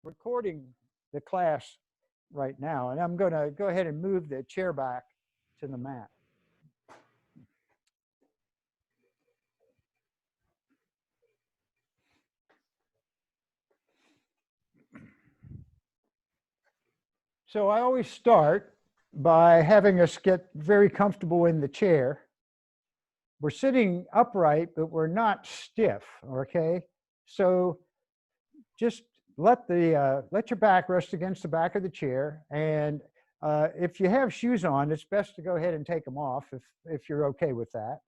recording the class right now, and I'm going to go ahead and move the chair back to the mat. So I always start by having us get very comfortable in the chair. We're sitting upright, but we're not stiff, okay? So just let your back rest against the back of the chair, and if you have shoes on, it's best to go ahead and take them off if you're okay with that.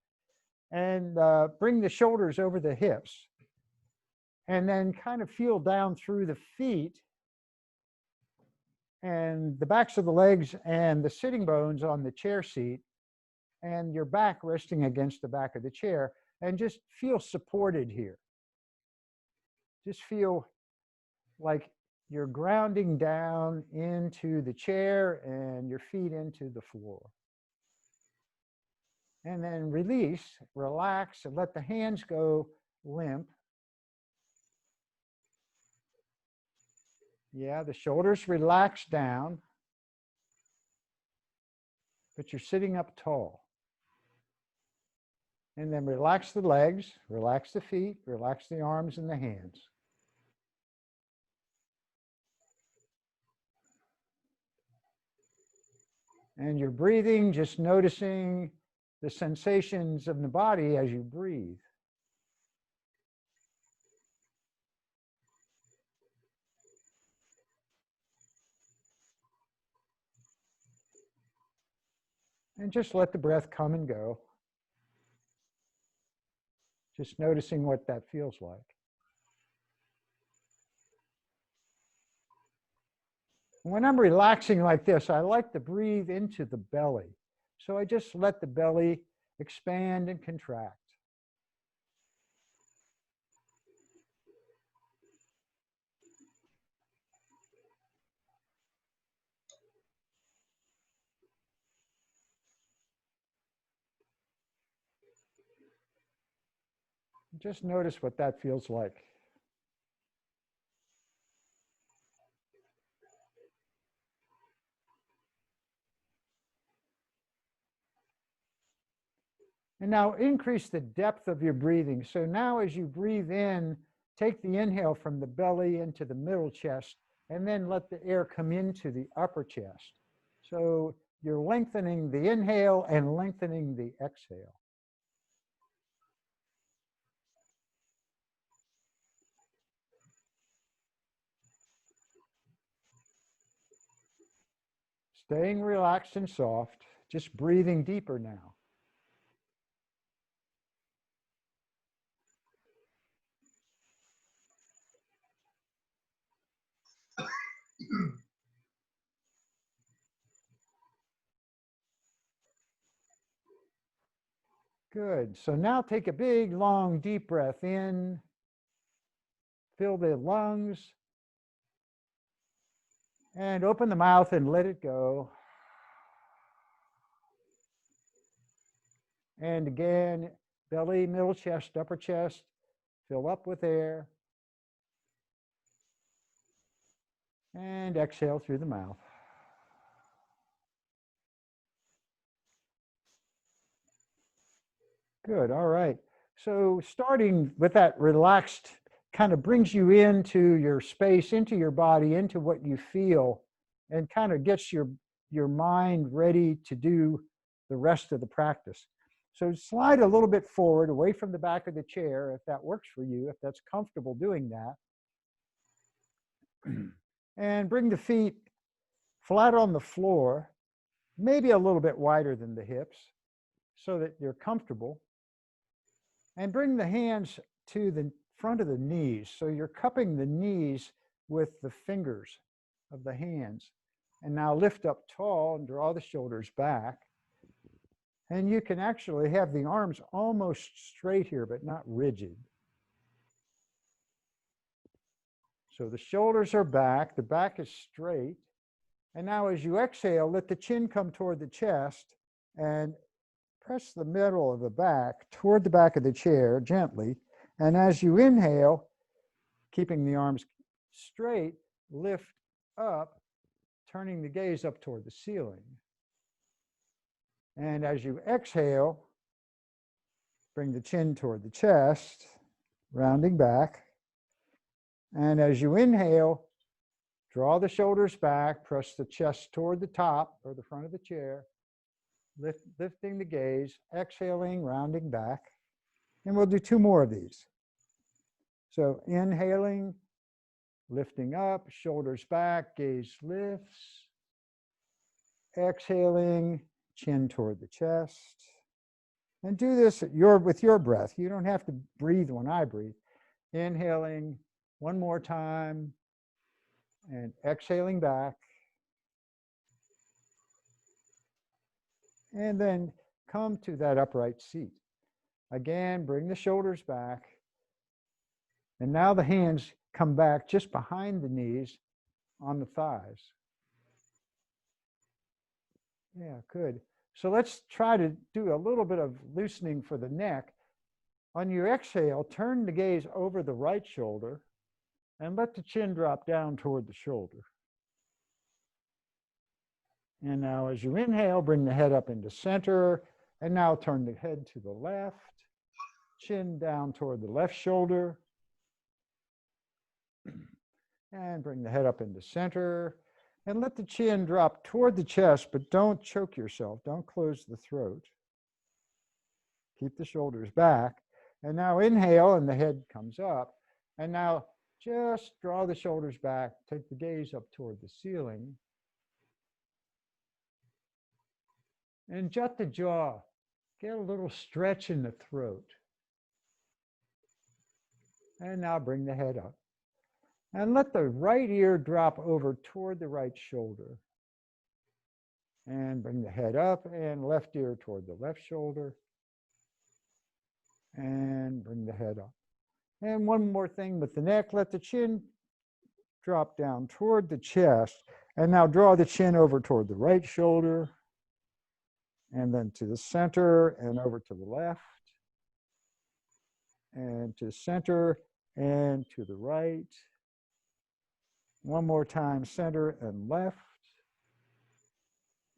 And bring the shoulders over the hips, and then kind of feel down through the feet and the backs of the legs and the sitting bones on the chair seat, and your back resting against the back of the chair, and just feel supported here. Just feel like you're grounding down into the chair and your feet into the floor. And then release, relax, and let the hands go limp. Yeah, the shoulders relax down, but you're sitting up tall. And then relax the legs, relax the feet, relax the arms and the hands. And you're breathing, just noticing the sensations of the body as you breathe. And just let the breath come and go. Just noticing what that feels like. When I'm relaxing like this, I like to breathe into the belly. So I just let the belly expand and contract. Just notice what that feels like. And now increase the depth of your breathing. So now as you breathe in, take the inhale from the belly into the middle chest, and then let the air come into the upper chest. So you're lengthening the inhale and lengthening the exhale. Staying relaxed and soft, just breathing deeper now. Good. So now take a big, long, deep breath in. Fill the lungs. And open the mouth and let it go. And again, belly, middle chest, upper chest, fill up with air. And exhale through the mouth. Good, all right. So starting with that relaxed kind of brings you into your space, into your body, into what you feel, and kind of gets your mind ready to do the rest of the practice. So slide a little bit forward, away from the back of the chair, if that works for you, if that's comfortable doing that. And bring the feet flat on the floor, maybe a little bit wider than the hips, so that you're comfortable. And bring the hands to the front of the knees. So you're cupping the knees with the fingers of the hands. And now lift up tall and draw the shoulders back. And you can actually have the arms almost straight here, but not rigid. So the shoulders are back, the back is straight. And now as you exhale, let the chin come toward the chest and press the middle of the back toward the back of the chair gently. And as you inhale, keeping the arms straight, lift up, turning the gaze up toward the ceiling. And as you exhale, bring the chin toward the chest, rounding back. And as you inhale, draw the shoulders back, press the chest toward the top or the front of the chair, lifting the gaze, exhaling, rounding back. And we'll do 2 more of these. So inhaling, lifting up, shoulders back, gaze lifts. Exhaling, chin toward the chest. And do this with your breath. You don't have to breathe when I breathe. Inhaling 1 more time and exhaling back. And then come to that upright seat. Again, bring the shoulders back. And now the hands come back just behind the knees on the thighs. Yeah, good. So let's try to do a little bit of loosening for the neck. On your exhale, turn the gaze over the right shoulder and let the chin drop down toward the shoulder. And now as you inhale, bring the head up into center. And now turn the head to the left, chin down toward the left shoulder. And bring the head up into center. And let the chin drop toward the chest, but don't choke yourself. Don't close the throat. Keep the shoulders back. And now inhale, and the head comes up. And now just draw the shoulders back. Take the gaze up toward the ceiling. And jut the jaw. Get a little stretch in the throat. And now bring the head up. And let the right ear drop over toward the right shoulder. And bring the head up, and left ear toward the left shoulder. And bring the head up. And one more thing with the neck, let the chin drop down toward the chest. And now draw the chin over toward the right shoulder. And then to the center and over to the left. And to the center and to the right. One more time, center and left.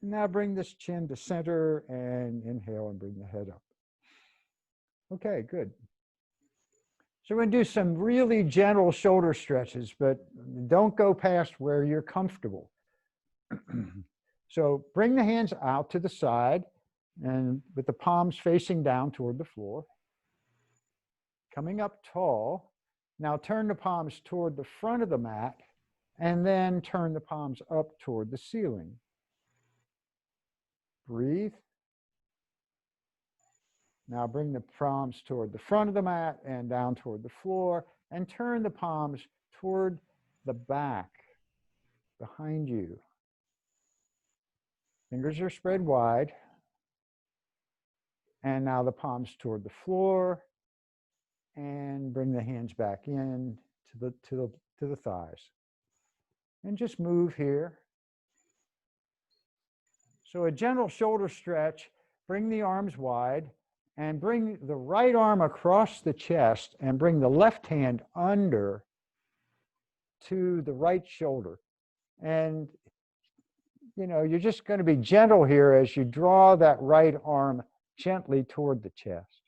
And now bring this chin to center and inhale and bring the head up. Okay, good. So we're going to do some really gentle shoulder stretches, but don't go past where you're comfortable. So bring the hands out to the side and with the palms facing down toward the floor. Coming up tall. Now turn the palms toward the front of the mat and then turn the palms up toward the ceiling. Breathe. Now bring the palms toward the front of the mat and down toward the floor, and turn the palms toward the back, behind you. Fingers are spread wide. And now the palms toward the floor, and bring the hands back in to the thighs. And just move here. So a gentle shoulder stretch, bring the arms wide, and bring the right arm across the chest and bring the left hand under to the right shoulder. And, you know, you're just going to be gentle here as you draw that right arm gently toward the chest.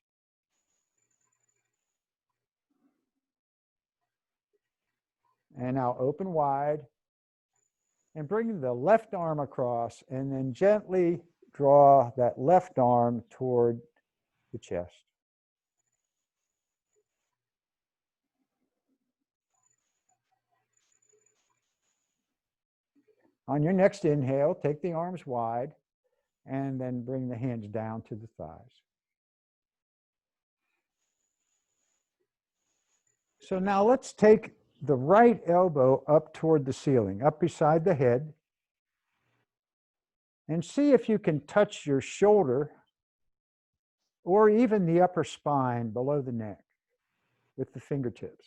And now open wide and bring the left arm across and then gently draw that left arm toward the chest. On your next inhale, take the arms wide and then bring the hands down to the thighs. So now let's take the right elbow up toward the ceiling, up beside the head, and see if you can touch your shoulder or even the upper spine below the neck with the fingertips.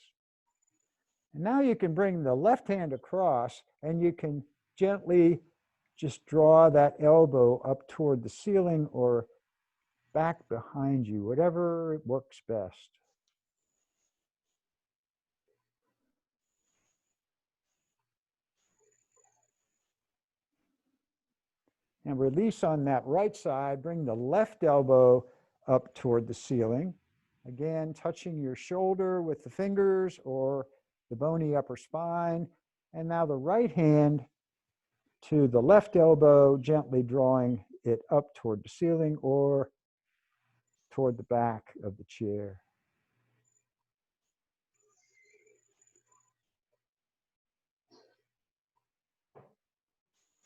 And now you can bring the left hand across and you can gently just draw that elbow up toward the ceiling or back behind you, whatever works best. And release on that right side. Bring the left elbow up toward the ceiling. Again, touching your shoulder with the fingers or the bony upper spine. And now the right hand to the left elbow, gently drawing it up toward the ceiling or toward the back of the chair.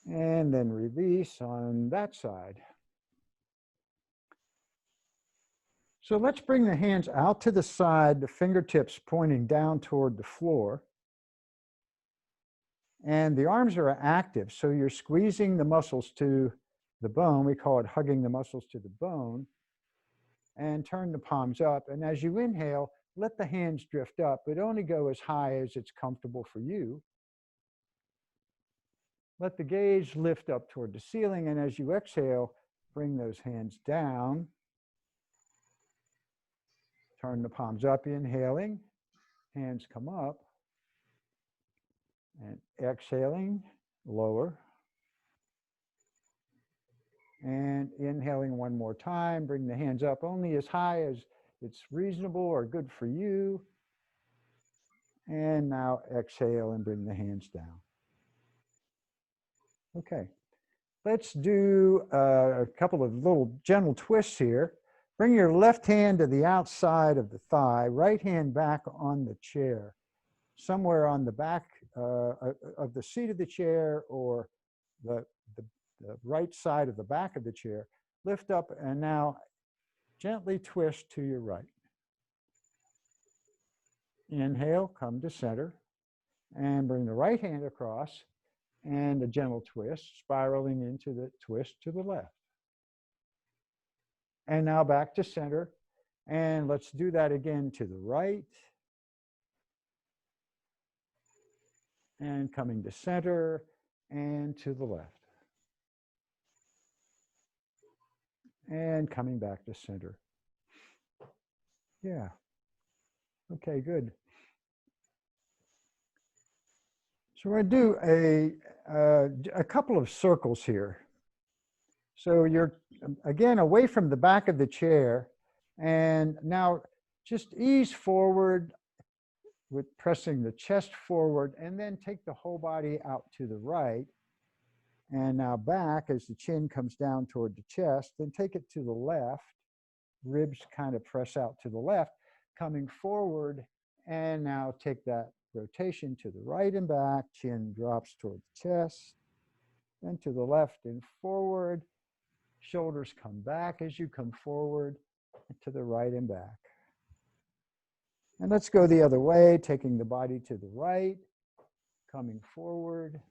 And then release on that side. So let's bring the hands out to the side, the fingertips pointing down toward the floor. And the arms are active, so you're squeezing the muscles to the bone. We call it hugging the muscles to the bone. And turn the palms up. And as you inhale, let the hands drift up, but only go as high as it's comfortable for you. Let the gaze lift up toward the ceiling, and as you exhale, bring those hands down. Turn the palms up, inhaling, hands come up, and exhaling, lower. And inhaling one more time, bring the hands up only as high as it's reasonable or good for you. And now exhale and bring the hands down. Okay, let's do a couple of little gentle twists here. Bring your left hand to the outside of the thigh, right hand back on the chair, somewhere on the back of the seat of the chair or the right side of the back of the chair. Lift up and now gently twist to your right. Inhale, come to center, and bring the right hand across and a gentle twist, spiraling into the twist to the left. And now back to center, and let's do that again to the right. And coming to center and to the left. And coming back to center. Yeah. Okay, good. So we're going to do a couple of circles here. So you're, again, away from the back of the chair. And now just ease forward with pressing the chest forward, and then take the whole body out to the right. And now back as the chin comes down toward the chest, then take it to the left. Ribs kind of press out to the left, coming forward, and now take that rotation to the right and back. Chin drops toward the chest, then to the left and forward. Shoulders come back as you come forward, and to the right and back. And let's go the other way, taking the body to the right, coming forward,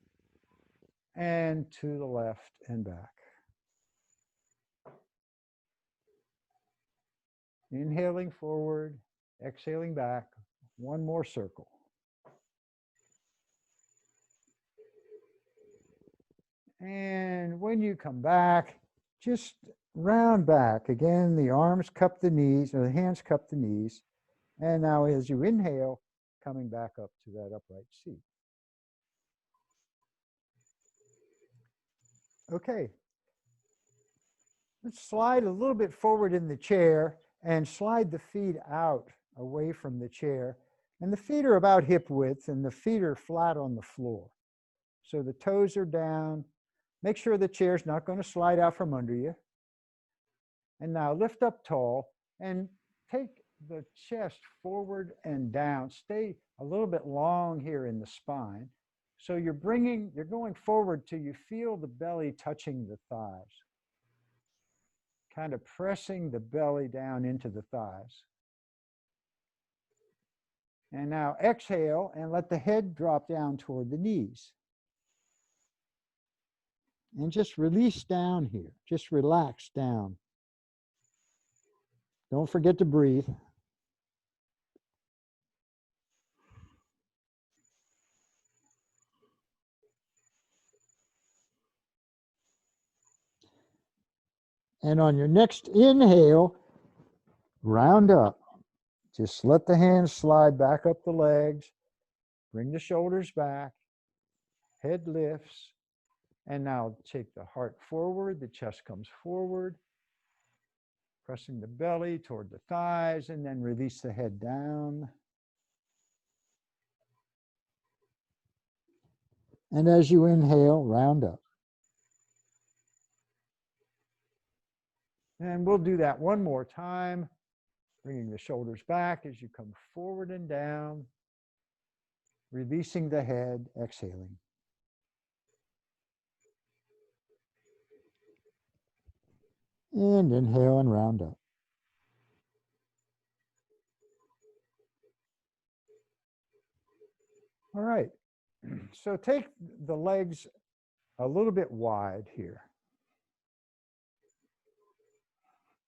and to the left and back. Inhaling forward, exhaling back. One more circle. And when you come back, just round back. Again, the arms cup the knees, or the hands cup the knees. And now as you inhale, coming back up to that upright seat. Okay. Let's slide a little bit forward in the chair and slide the feet out away from the chair. And the feet are about hip width and the feet are flat on the floor. So the toes are down. Make sure the chair's not going to slide out from under you. And now lift up tall and take the chest forward and down. Stay a little bit long here in the spine. So you're going forward till you feel the belly touching the thighs. Kind of pressing the belly down into the thighs. And now exhale and let the head drop down toward the knees. And just release down here. Just relax down. Don't forget to breathe. And on your next inhale, round up. Just let the hands slide back up the legs. Bring the shoulders back. Head lifts. And now take the heart forward, the chest comes forward, pressing the belly toward the thighs, and then release the head down. And as you inhale, round up. And we'll do that one more time, bringing the shoulders back as you come forward and down, releasing the head, exhaling. And inhale and round up. All right, so take the legs a little bit wide here.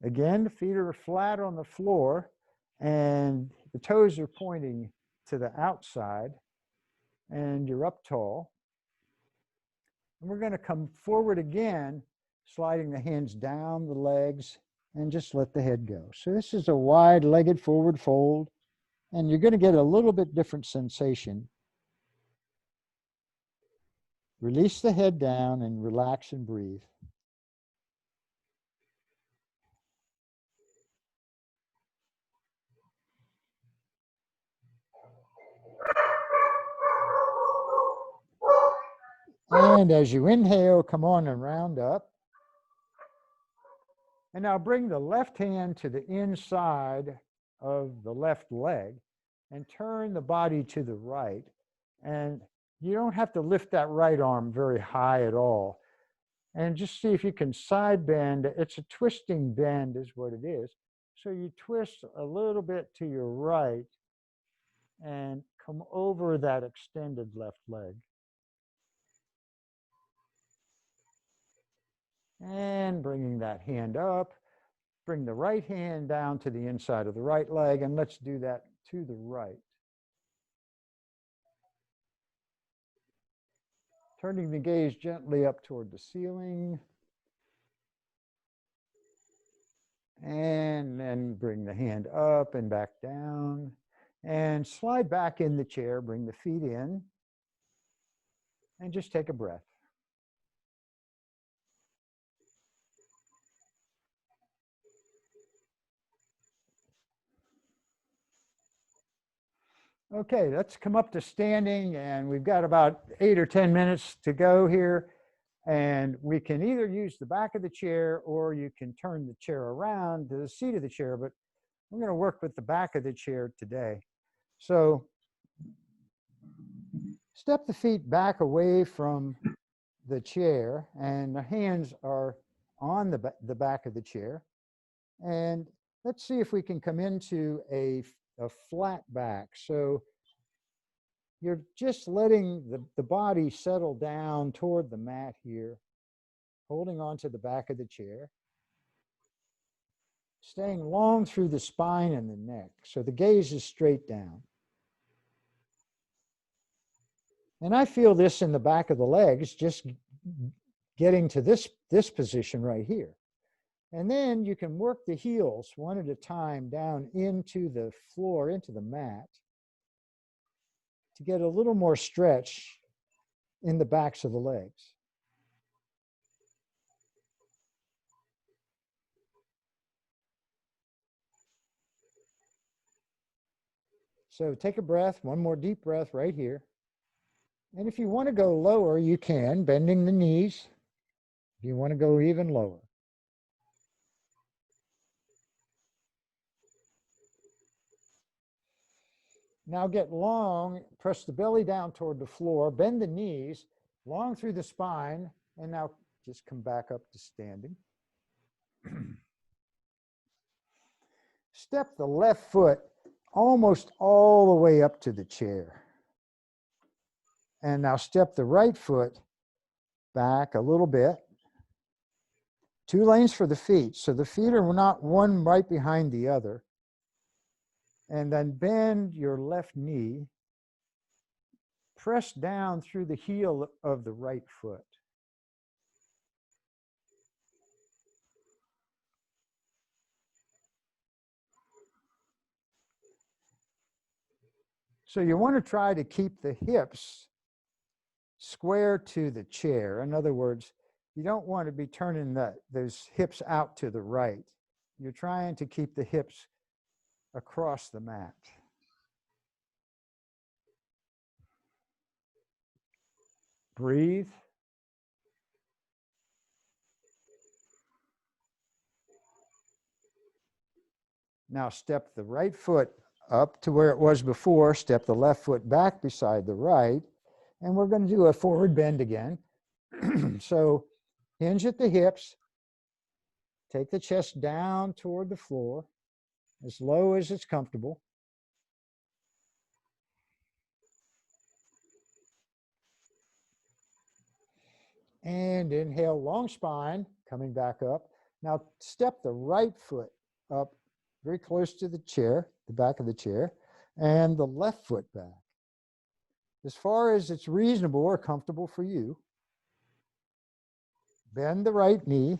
Again, the feet are flat on the floor and the toes are pointing to the outside, and you're up tall. And we're going to come forward again, sliding the hands down the legs and just let the head go. So this is a wide-legged forward fold, and you're going to get a little bit different sensation. Release the head down and relax and breathe. And as you inhale, come on and round up. And now bring the left hand to the inside of the left leg and turn the body to the right. And you don't have to lift that right arm very high at all. And just see if you can side bend. It's a twisting bend is what it is. So you twist a little bit to your right and come over that extended left leg. And bringing that hand up, bring the right hand down to the inside of the right leg, and let's do that to the right. Turning the gaze gently up toward the ceiling. And then bring the hand up and back down. And slide back in the chair, bring the feet in. And just take a breath. Okay, let's come up to standing, and we've got about 8 or 10 minutes to go here. And we can either use the back of the chair or you can turn the chair around to the seat of the chair, but we're going to work with the back of the chair today. So step the feet back away from the chair, and the hands are on the back of the chair. And let's see if we can come into a flat back. So you're just letting the body settle down toward the mat here, holding on to the back of the chair, staying long through the spine and the neck. So the gaze is straight down. And I feel this in the back of the legs, just getting to this position right here. And then you can work the heels one at a time down into the floor, into the mat, to get a little more stretch in the backs of the legs. So take a breath, one more deep breath right here. And if you want to go lower, you can, bending the knees. If you want to go even lower. Now get long, press the belly down toward the floor, bend the knees, long through the spine, and now just come back up to standing. Step the left foot almost all the way up to the chair. And now step the right foot back a little bit. 2 lanes for the feet. So the feet are not one right behind the other. And then bend your left knee. Press down through the heel of the right foot. So you want to try to keep the hips square to the chair. In other words, you don't want to be turning those hips out to the right. You're trying to keep the hips across the mat. Breathe. Now step the right foot up to where it was before, step the left foot back beside the right, and we're going to do a forward bend again. So hinge at the hips, take the chest down toward the floor, as low as it's comfortable. And inhale, long spine, coming back up. Now step the right foot up very close to the chair, the back of the chair, and the left foot back, as far as it's reasonable or comfortable for you. Bend the right knee.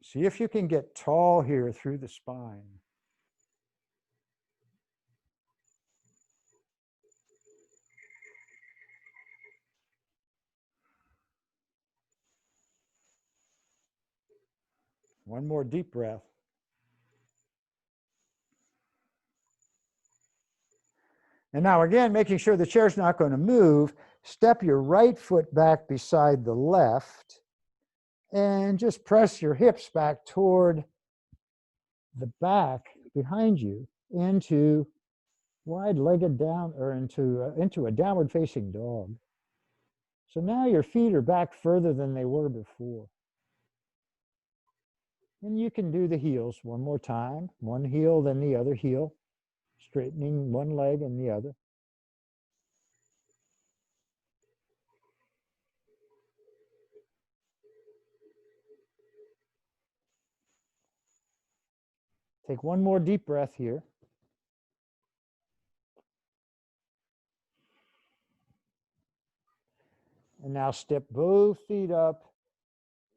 See if you can get tall here through the spine. One more deep breath. And now again, making sure the chair's not going to move, step your right foot back beside the left and just press your hips back toward the back behind you into wide-legged down, or into a downward facing dog. So now your feet are back further than they were before. And you can do the heels one more time, one heel, then the other heel, straightening one leg and the other. Take one more deep breath here. And now step both feet up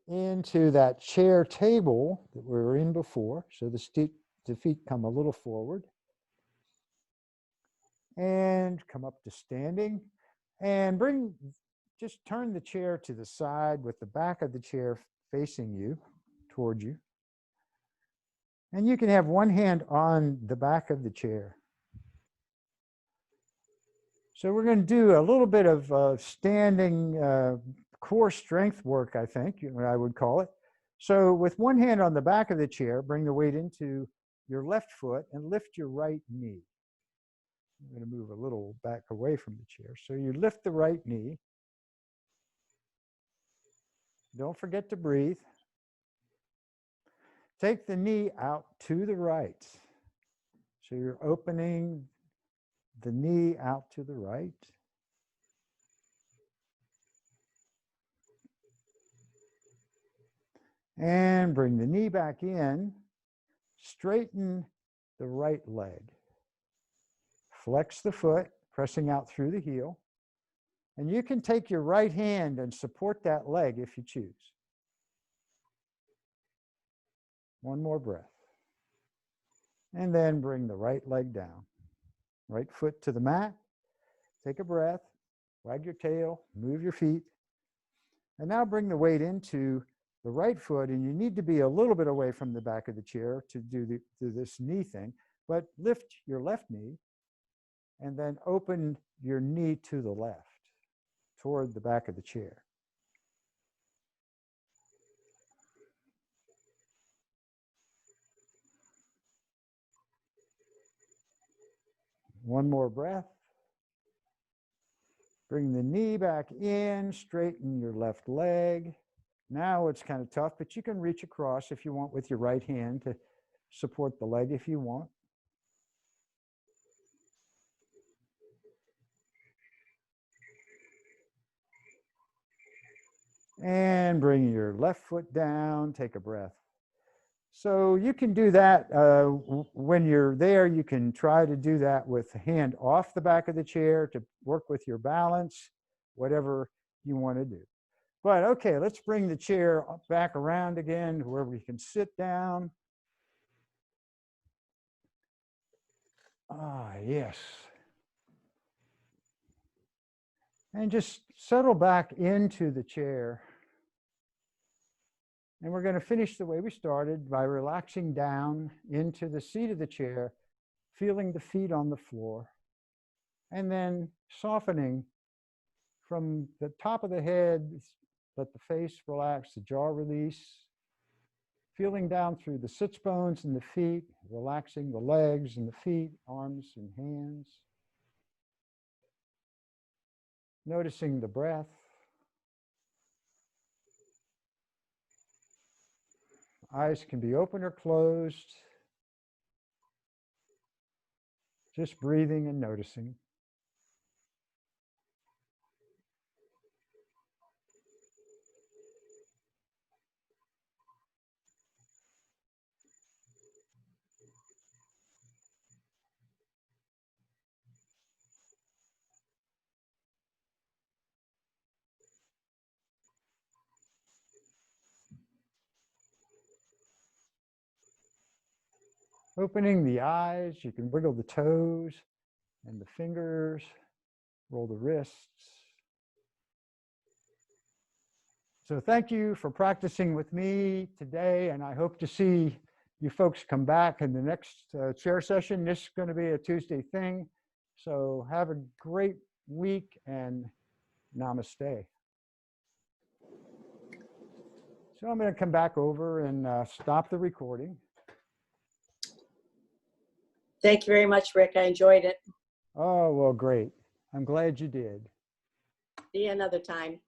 into that chair table that we were in before. So the feet come a little forward. And come up to standing. And just turn the chair to the side with the back of the chair facing you, toward you. And you can have one hand on the back of the chair. So we're going to do a little bit of standing core strength work, I think, I would call it. So with one hand on the back of the chair, bring the weight into your left foot and lift your right knee. I'm going to move a little back away from the chair. So you lift the right knee. Don't forget to breathe. Take the knee out to the right. So you're opening the knee out to the right. And bring the knee back in. Straighten the right leg. Flex the foot, pressing out through the heel. And you can take your right hand and support that leg if you choose. One more breath. And then bring the right leg down. Right foot to the mat. Take a breath. Wag your tail. Move your feet. And now bring the weight into the right foot. And you need to be a little bit away from the back of the chair to do this knee thing. But lift your left knee. And then open your knee to the left, toward the back of the chair. One more breath. Bring the knee back in, straighten your left leg. Now it's kind of tough, but you can reach across if you want with your right hand to support the leg if you want. And bring your left foot down, take a breath. So you can do that when you're there. You can try to do that with the hand off the back of the chair to work with your balance, whatever you want to do. But okay, let's bring the chair back around again to where we can sit down. Ah, yes. And just settle back into the chair. And we're going to finish the way we started by relaxing down into the seat of the chair, feeling the feet on the floor, and then softening from the top of the head. Let the face relax, the jaw release, feeling down through the sits bones and the feet, relaxing the legs and the feet, arms and hands. Noticing the breath. Eyes can be open or closed. Just breathing and noticing. Opening the eyes, you can wiggle the toes and the fingers, roll the wrists. So thank you for practicing with me today, and I hope to see you folks come back in the next chair session. This is going to be a Tuesday thing. So have a great week and namaste. So I'm going to come back over and stop the recording. Thank you very much, Rick. I enjoyed it. Oh, well, great. I'm glad you did. See you another time.